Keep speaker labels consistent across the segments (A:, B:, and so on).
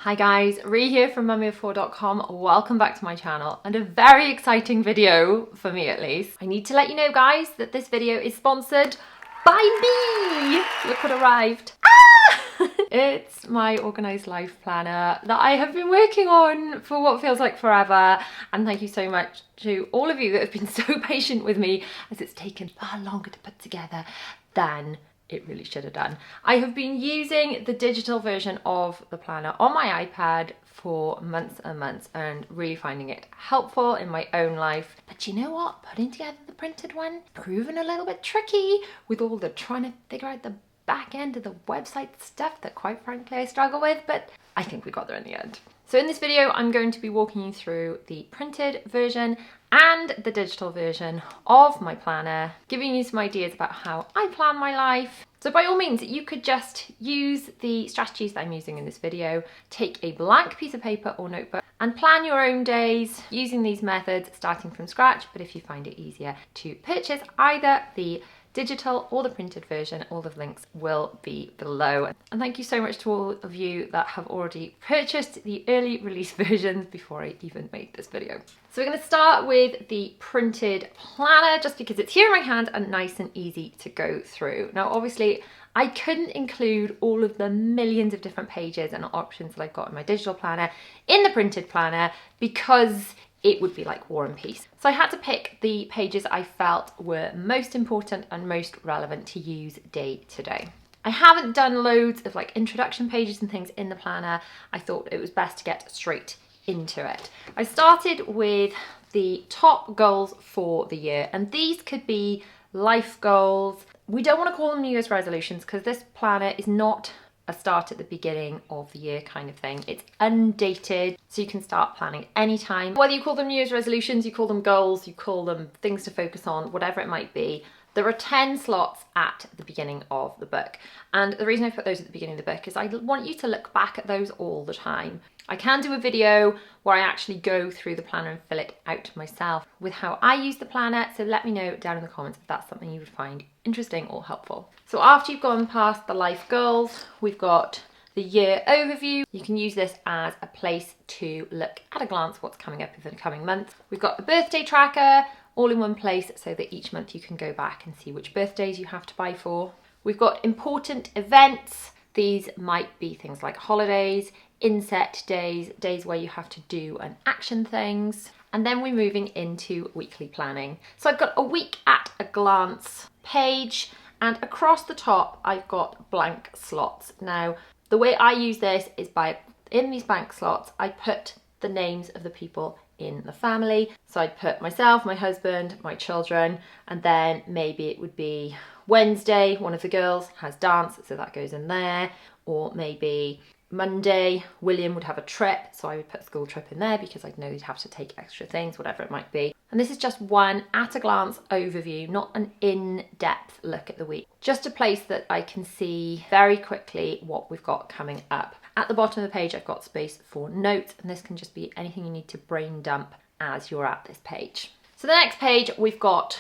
A: Hi guys, Ree here from mummyof4.com. Welcome back to my channel and a very exciting video, for me at least. I need to let you know guys that this video is sponsored by me. Look what arrived. It's my organised life planner that I have been working on for what feels like forever, and thank you so much to all of you that have been so patient with me, as it's taken far longer to put together than it really should have done. I have been using the digital version of the planner on my iPad for months and months and really finding it helpful in my own life. But you know what? Putting together the printed one, proven a little bit tricky with all the trying to figure out the back end of the website stuff that quite frankly I struggle with, but I think we got there in the end. So in this video, I'm going to be walking you through the printed version and the digital version of my planner, giving you some ideas about how I plan my life. So by all means, you could just use the strategies that I'm using in this video, take a blank piece of paper or notebook and plan your own days using these methods, starting from scratch. But if you find it easier to purchase either the digital or the printed version, all the links will be below. And thank you so much to all of you that have already purchased the early release versions before I even made this video. So we're going to start with the printed planner just because it's here in my hand and nice and easy to go through. Now obviously I couldn't include all of the millions of different pages and options that I've got in my digital planner in the printed planner because it would be like War and Peace. So I had to pick the pages I felt were most important and most relevant to use day to day. I haven't done loads of like introduction pages and things in the planner. I thought it was best to get straight into it. I started with the top goals for the year, and these could be life goals. We don't want to call them New Year's resolutions because this planner is not a start at the beginning of the year kind of thing. It's undated, so you can start planning anytime. Whether you call them New Year's resolutions, you call them goals, you call them things to focus on, whatever it might be, there are 10 slots at the beginning of the book. And the reason I put those at the beginning of the book is I want you to look back at those all the time. I can do a video where I actually go through the planner and fill it out myself with how I use the planner, so let me know down in the comments if that's something you would find interesting or helpful. So after you've gone past the life goals, we've got the year overview. You can use this as a place to look at a glance what's coming up in the coming months. We've got the birthday tracker all in one place so that each month you can go back and see which birthdays you have to buy for. We've got important events. These might be things like holidays, inset days, days where you have to do and action things. And then we're moving into weekly planning. So I've got a week at a glance page, and across the top I've got blank slots. Now the way I use this is in these blank slots I put the names of the people in the family. So I'd put myself, my husband, my children, and then maybe it would be Wednesday, one of the girls has dance, so that goes in there. Or maybe Monday, William would have a trip, so I would put a school trip in there because I'd know he'd have to take extra things, whatever it might be. And this is just one at a glance overview, not an in-depth look at the week. Just a place that I can see very quickly what we've got coming up. At the bottom of the page, I've got space for notes, and this can just be anything you need to brain dump as you're at this page. So the next page, we've got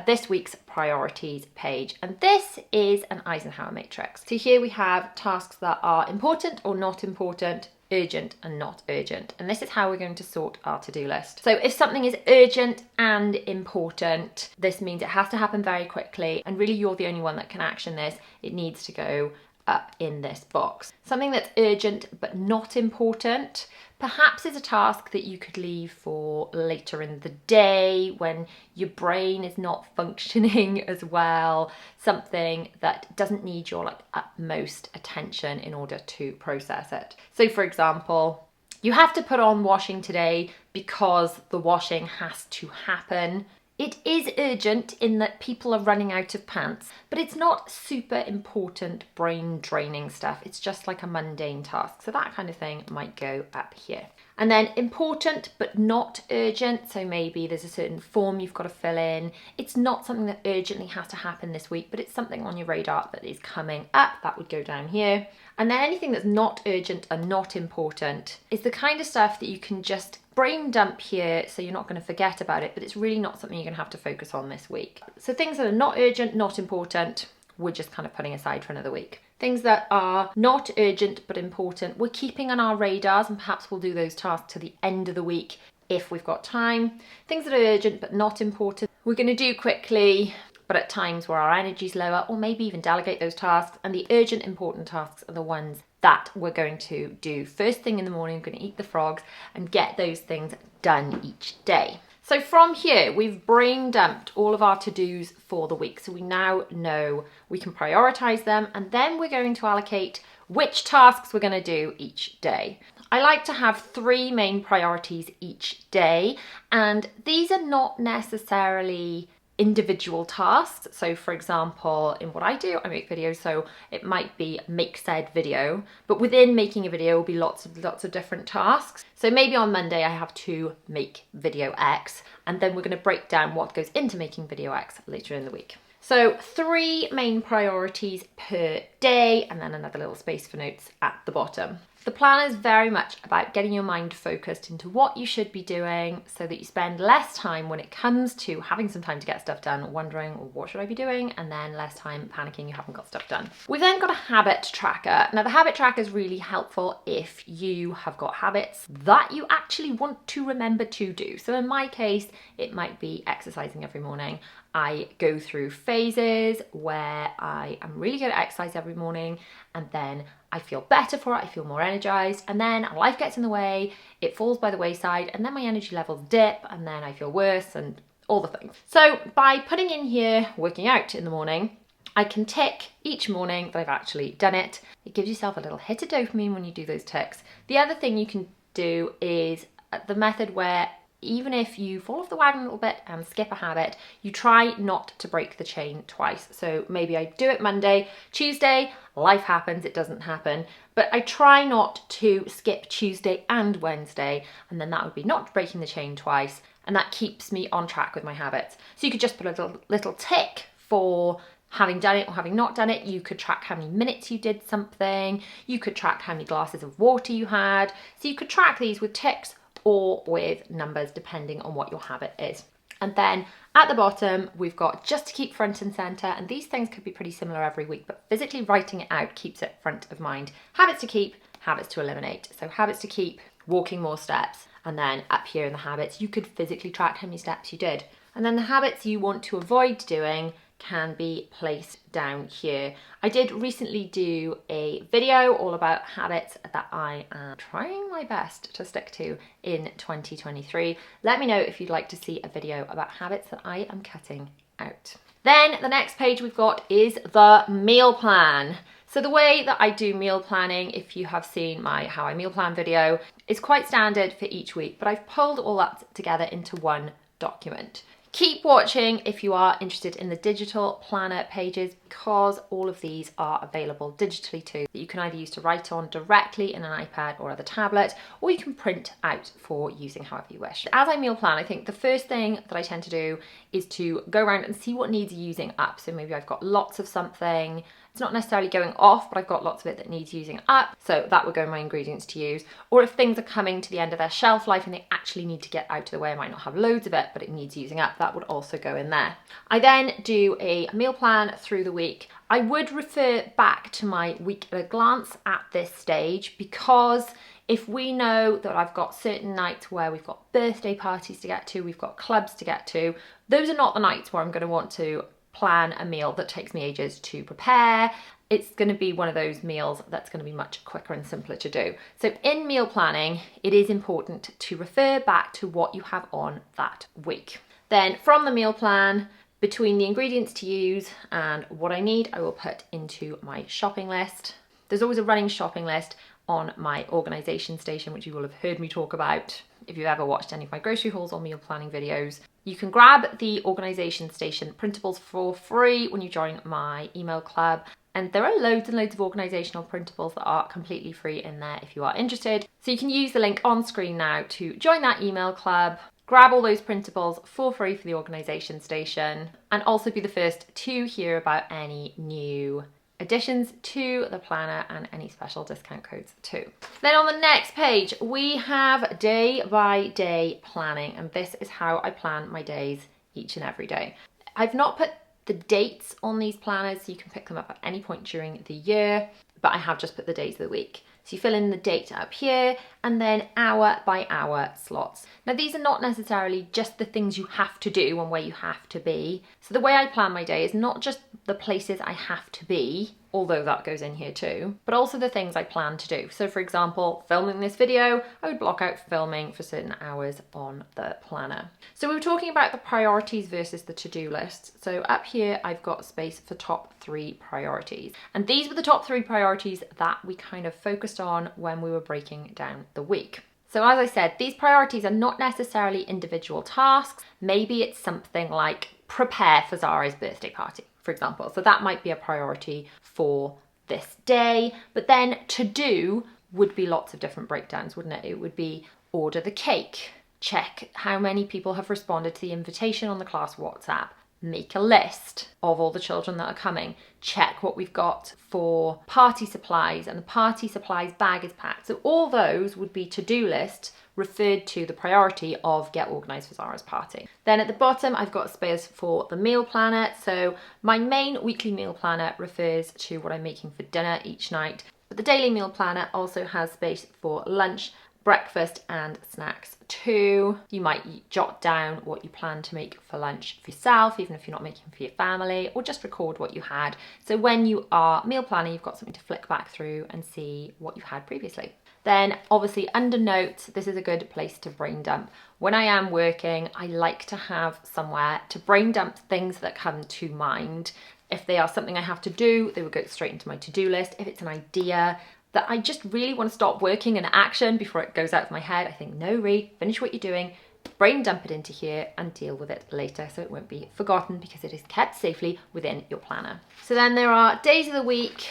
A: this week's priorities page, and this is an Eisenhower matrix. So here we have tasks that are important or not important, urgent and not urgent. And this is how we're going to sort our to-do list. So if something is urgent and important, this means it has to happen very quickly, and really you're the only one that can action this. It needs to go up in this box. Something that's urgent but not important perhaps is a task that you could leave for later in the day when your brain is not functioning as well. Something that doesn't need your utmost attention in order to process it. So for example, you have to put on washing today because the washing has to happen. It is urgent in that people are running out of pants, but it's not super important brain draining stuff. It's just like a mundane task. So that kind of thing might go up here. And then important but not urgent. So maybe there's a certain form you've got to fill in. It's not something that urgently has to happen this week, but it's something on your radar that is coming up. That would go down here. And then anything that's not urgent and not important is the kind of stuff that you can just brain dump here, so you're not going to forget about it, but it's really not something you're going to have to focus on this week. So things that are not urgent, not important, we're just kind of putting aside for another week. Things that are not urgent but important, we're keeping on our radars, and perhaps we'll do those tasks to the end of the week if we've got time. Things that are urgent but not important, we're going to do quickly, but at times where our energy's lower, or maybe even delegate those tasks. And the urgent, important tasks are the ones that we're going to do first thing in the morning. We're going to eat the frogs and get those things done each day. So from here, we've brain dumped all of our to-dos for the week. So we now know we can prioritize them, and then we're going to allocate which tasks we're going to do each day. I like to have 3 main priorities each day, and these are not necessarily individual tasks. So for example, in what I do, I make videos, so it might be make said video, but within making a video will be lots of different tasks. So maybe on Monday I have to make video X, and then we're going to break down what goes into making video X later in the week. So 3 main priorities per day, and then another little space for notes at the bottom. The plan is very much about getting your mind focused into what you should be doing so that you spend less time when it comes to having some time to get stuff done, wondering, well, what should I be doing? And then less time panicking you haven't got stuff done. We've then got a habit tracker. Now the habit tracker is really helpful if you have got habits that you actually want to remember to do. So in my case, it might be exercising every morning. I go through phases where I am really good at exercise every morning, and then I feel better for it, I feel more energized, and then life gets in the way, it falls by the wayside, and then my energy levels dip, and then I feel worse, and all the things. So by putting in here working out in the morning, I can tick each morning that I've actually done it. It gives yourself a little hit of dopamine when you do those ticks. The other thing you can do is the method where even if you fall off the wagon a little bit and skip a habit, you try not to break the chain twice. So maybe I do it Monday, Tuesday, life happens, it doesn't happen, but I try not to skip Tuesday and Wednesday, and then that would be not breaking the chain twice, and that keeps me on track with my habits. So you could just put a little tick for having done it or having not done it. You could track how many minutes you did something, you could track how many glasses of water you had, so you could track these with ticks or with numbers depending on what your habit is. And then at the bottom we've got just to keep front and center, and these things could be pretty similar every week, but physically writing it out keeps it front of mind. Habits to keep, habits to eliminate. So habits to keep, walking more steps, and then up here in the habits you could physically track how many steps you did. And then the habits you want to avoid doing can be placed down here. I did recently do a video all about habits that I am trying my best to stick to in 2023. Let me know if you'd like to see a video about habits that I am cutting out. Then the next page we've got is the meal plan. So the way that I do meal planning, if you have seen my How I Meal Plan video, is quite standard for each week, but I've pulled all that together into one document. Keep watching if you are interested in the digital planner pages, because all of these are available digitally too, that you can either use to write on directly in an iPad or other tablet, or you can print out for using however you wish. As I meal plan, I think the first thing that I tend to do is to go around and see what needs using up. So maybe I've got lots of something, it's not necessarily going off, but I've got lots of it that needs using up, so that would go in my ingredients to use. Or if things are coming to the end of their shelf life and they actually need to get out of the way, I might not have loads of it, but it needs using up, that would also go in there. I then do a meal plan through the week. I would refer back to my week at a glance at this stage, because if we know that I've got certain nights where we've got birthday parties to get to, we've got clubs to get to, those are not the nights where I'm going to want to plan a meal that takes me ages to prepare. It's going to be one of those meals that's going to be much quicker and simpler to do. So in meal planning, it is important to refer back to what you have on that week. Then from the meal plan, between the ingredients to use and what I need, I will put into my shopping list. There's always a running shopping list on my organisation station, which you will have heard me talk about if you've ever watched any of my grocery hauls or meal planning videos. You can grab the organisation station printables for free when you join my email club. And there are loads and loads of organisational printables that are completely free in there if you are interested. So you can use the link on screen now to join that email club, grab all those printables for free for the organisation station, and also be the first to hear about any new additions to the planner and any special discount codes too. Then on the next page, we have day by day planning, and this is how I plan my days each and every day. I've not put the dates on these planners so you can pick them up at any point during the year, but I have just put the days of the week. So you fill in the date up here and then hour by hour slots. Now these are not necessarily just the things you have to do and where you have to be. So the way I plan my day is not just the places I have to be, although that goes in here too, but also the things I plan to do. So for example, filming this video, I would block out filming for certain hours on the planner. So we were talking about the priorities versus the to-do list. So up here, I've got space for top 3 priorities. And these were the top 3 priorities that we kind of focused on when we were breaking down the week. So as I said, these priorities are not necessarily individual tasks. Maybe it's something like prepare for Zara's birthday party, for example. So that might be a priority for this day, but then to do would be lots of different breakdowns, wouldn't it? It would be order the cake, check how many people have responded to the invitation on the class WhatsApp, make a list of all the children that are coming, check what we've got for party supplies, and the party supplies bag is packed. So all those would be to-do list referred to the priority of get organised for Zara's party. Then at the bottom, I've got space for the meal planner. So my main weekly meal planner refers to what I'm making for dinner each night. But the daily meal planner also has space for lunch, breakfast and snacks too. You might jot down what you plan to make for lunch for yourself, even if you're not making for your family, or just record what you had. So when you are meal planning, you've got something to flick back through and see what you've had previously. Then obviously under notes, this is a good place to brain dump. When I am working, I like to have somewhere to brain dump things that come to mind. If they are something I have to do, they will go straight into my to-do list. If it's an idea that I just really want to stop working in action before it goes out of my head, I think, no, Ree, finish what you're doing, brain dump it into here and deal with it later so it won't be forgotten because it is kept safely within your planner. So then there are days of the week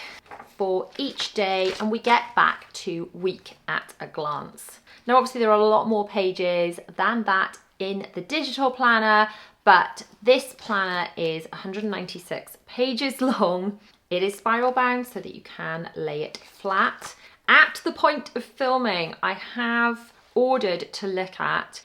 A: for each day and we get back to week at a glance. Now obviously there are a lot more pages than that in the digital planner, but this planner is 196 pages long. It is spiral bound so that you can lay it flat. At the point of filming, I have ordered to look at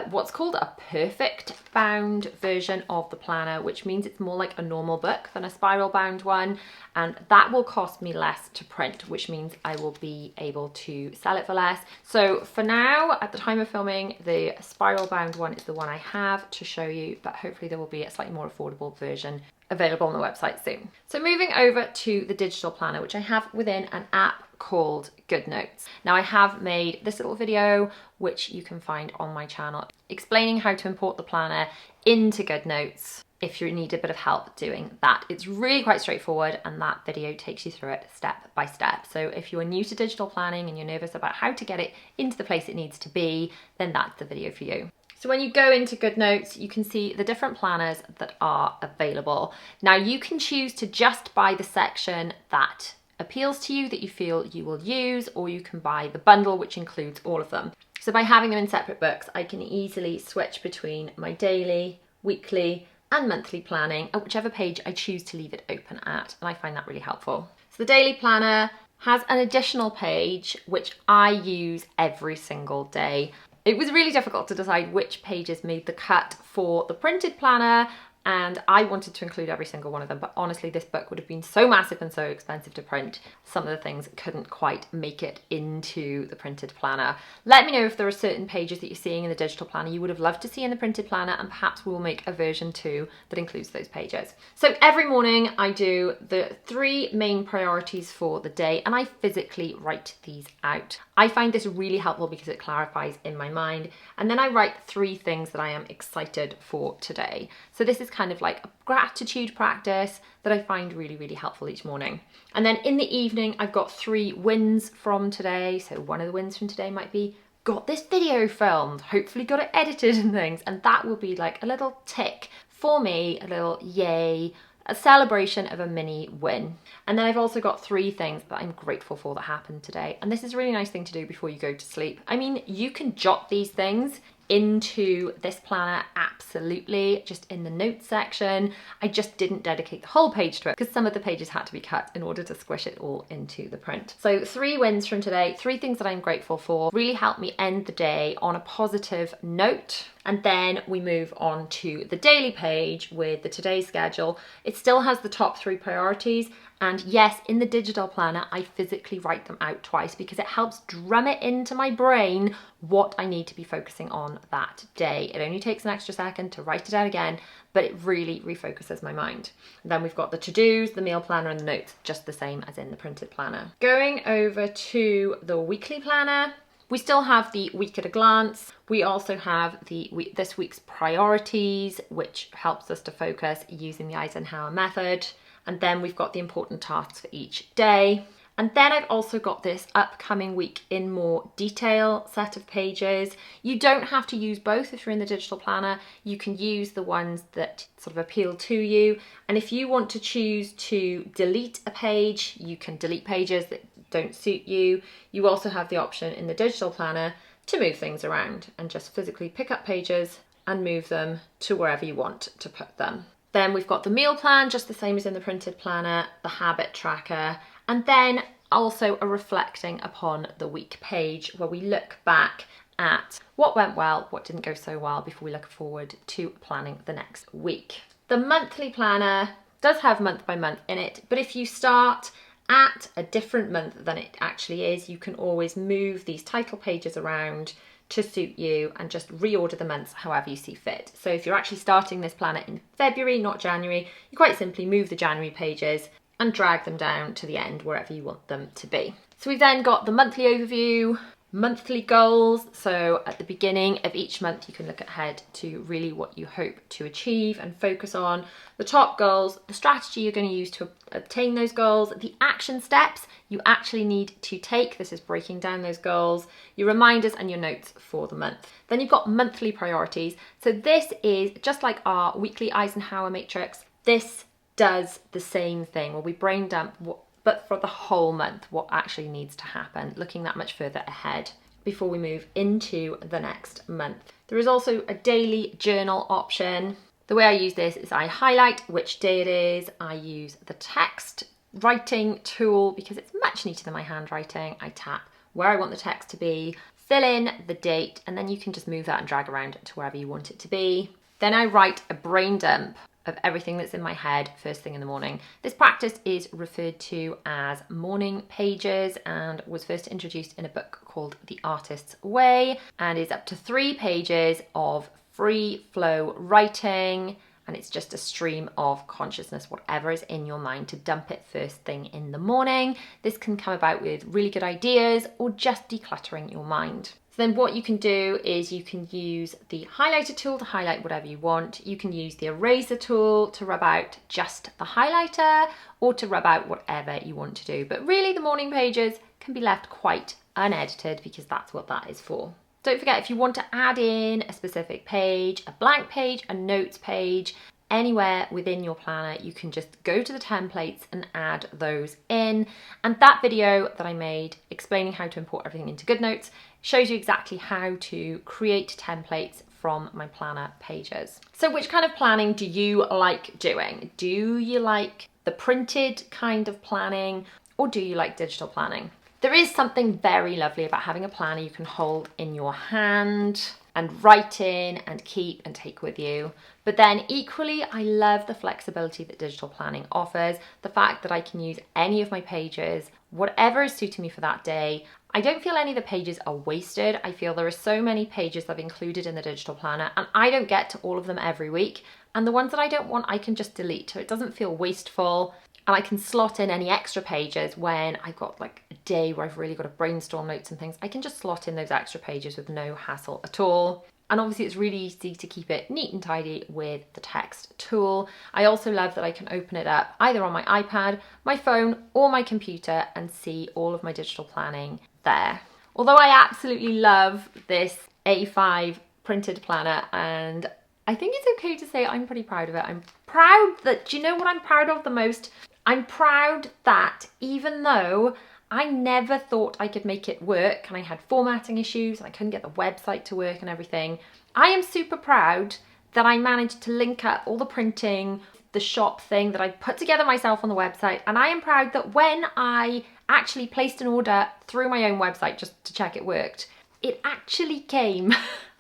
A: what's called a perfect bound version of the planner, which means it's more like a normal book than a spiral bound one. And that will cost me less to print, which means I will be able to sell it for less. So for now, at the time of filming, the spiral bound one is the one I have to show you, but hopefully there will be a slightly more affordable version available on the website soon. So moving over to the digital planner, which I have within an app called GoodNotes. Now I have made this little video, which you can find on my channel, explaining how to import the planner into GoodNotes if you need a bit of help doing that. It's really quite straightforward and that video takes you through it step by step. So if you are new to digital planning and you're nervous about how to get it into the place it needs to be, then that's the video for you. So when you go into GoodNotes, you can see the different planners that are available. Now you can choose to just buy the section that appeals to you, that you feel you will use, or you can buy the bundle, which includes all of them. So by having them in separate books, I can easily switch between my daily, weekly, and monthly planning at whichever page I choose to leave it open at, and I find that really helpful. So the daily planner has an additional page which I use every single day. It was really difficult to decide which pages made the cut for the printed planner, and I wanted to include every single one of them, but honestly this book would have been so massive and so expensive to print, some of the things couldn't quite make it into the printed planner. Let me know if there are certain pages that you're seeing in the digital planner you would have loved to see in the printed planner, and perhaps we'll make a version 2 that includes those pages. So every morning I do the 3 main priorities for the day and I physically write these out. I find this really helpful because it clarifies in my mind, and then I write 3 things that I am excited for today. So this is kind of like a gratitude practice that I find really, really helpful each morning. And then in the evening, I've got 3 wins from today. So one of the wins from today might be, got this video filmed, hopefully got it edited and things. And that will be like a little tick for me, a little yay, a celebration of a mini win. And then I've also got 3 things that I'm grateful for that happened today. And this is a really nice thing to do before you go to sleep. I mean, you can jot these things into this planner, absolutely, just in the notes section. I just didn't dedicate the whole page to it because some of the pages had to be cut in order to squish it all into the print. So 3 wins from today, 3 things that I'm grateful for, really helped me end the day on a positive note. And then we move on to the daily page with the today schedule. It still has the top 3 priorities. And yes, in the digital planner, I physically write them out twice because it helps drum it into my brain what I need to be focusing on that day. It only takes an extra second to write it out again, but it really refocuses my mind. And then we've got the to-dos, the meal planner, and the notes, just the same as in the printed planner. Going over to the weekly planner, we still have the week at a glance. We also have this week's priorities, which helps us to focus using the Eisenhower method. And then we've got the important tasks for each day. And then I've also got this upcoming week in more detail set of pages. You don't have to use both if you're in the digital planner. You can use the ones that sort of appeal to you. And if you want to choose to delete a page, you can delete pages that don't suit you. You also have the option in the digital planner to move things around and just physically pick up pages and move them to wherever you want to put them. Then we've got the meal plan, just the same as in the printed planner, the habit tracker, and then also a reflecting upon the week page where we look back at what went well, what didn't go so well before we look forward to planning the next week. The monthly planner does have month by month in it, but if you start at a different month than it actually is, you can always move these title pages around to suit you and just reorder the months however you see fit. So if you're actually starting this planner in February, not January, you quite simply move the January pages and drag them down to the end wherever you want them to be. So we've then got the monthly overview, monthly goals. So at the beginning of each month, you can look ahead to really what you hope to achieve and focus on. The top goals, the strategy you're going to use to obtain those goals, the action steps you actually need to take. This is breaking down those goals, your reminders and your notes for the month. Then you've got monthly priorities. So this is just like our weekly Eisenhower matrix. This does the same thing where we brain dump but for the whole month, what actually needs to happen, looking that much further ahead before we move into the next month. There is also a daily journal option. The way I use this is I highlight which day it is. I use the text writing tool because it's much neater than my handwriting. I tap where I want the text to be, fill in the date, and then you can just move that and drag around to wherever you want it to be. Then I write a brain dump of everything that's in my head first thing in the morning. This practice is referred to as morning pages and was first introduced in a book called The Artist's Way and is up to 3 pages of free flow writing, and it's just a stream of consciousness, whatever is in your mind, to dump it first thing in the morning. This can come about with really good ideas or just decluttering your mind. So then what you can do is you can use the highlighter tool to highlight whatever you want. You can use the eraser tool to rub out just the highlighter or to rub out whatever you want to do. But really the morning pages can be left quite unedited because that's what that is for. Don't forget, if you want to add in a specific page, a blank page, a notes page, anywhere within your planner, you can just go to the templates and add those in. And that video that I made explaining how to import everything into GoodNotes shows you exactly how to create templates from my planner pages. So which kind of planning do you like doing? Do you like the printed kind of planning or do you like digital planning? There is something very lovely about having a planner you can hold in your hand and write in and keep and take with you. But then equally, I love the flexibility that digital planning offers. The fact that I can use any of my pages, whatever is suiting me for that day. I don't feel any of the pages are wasted. I feel there are so many pages I've included in the digital planner and I don't get to all of them every week. And the ones that I don't want, I can just delete. So it doesn't feel wasteful. And I can slot in any extra pages when I've got like a day where I've really got to brainstorm notes and things. I can just slot in those extra pages with no hassle at all. And obviously it's really easy to keep it neat and tidy with the text tool. I also love that I can open it up either on my iPad, my phone, or my computer and see all of my digital planning there. Although I absolutely love this A5 printed planner, and I think it's okay to say I'm pretty proud of it. I'm proud that, do you know what I'm proud of the most? I'm proud that even though I never thought I could make it work, and I had formatting issues and I couldn't get the website to work and everything. I am super proud that I managed to link up all the printing, the shop thing that I put together myself on the website, and I am proud that when I actually placed an order through my own website just to check it worked, it actually came.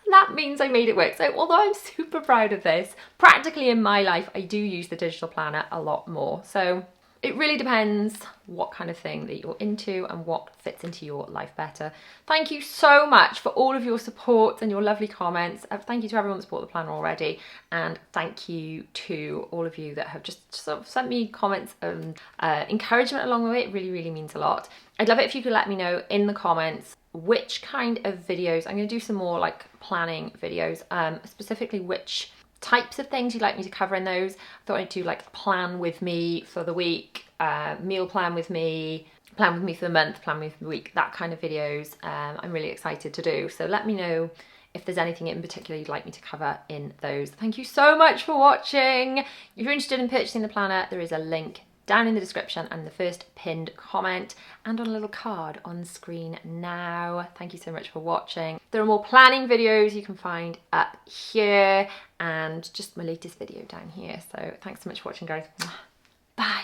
A: That means I made it work. So although I'm super proud of this, practically in my life, I do use the digital planner a lot more. So it really depends what kind of thing that you're into and what fits into your life better. Thank you so much for all of your support and your lovely comments. Thank you to everyone that's bought the planner already. And thank you to all of you that have just sort of sent me comments and encouragement along the way. It really, really means a lot. I'd love it if you could let me know in the comments which kind of videos. I'm going to do some more like planning videos, specifically which types of things you'd like me to cover in those. I thought I'd do like plan with me for the week, meal plan with me for the month, plan with me for the week, that kind of videos. I'm really excited to do. So let me know if there's anything in particular you'd like me to cover in those. Thank you so much for watching. If you're interested in purchasing the planner, there is a link down in the description and the first pinned comment and on a little card on screen now. Thank you so much for watching. There are more planning videos you can find up here and just my latest video down here. So thanks so much for watching, guys. Bye.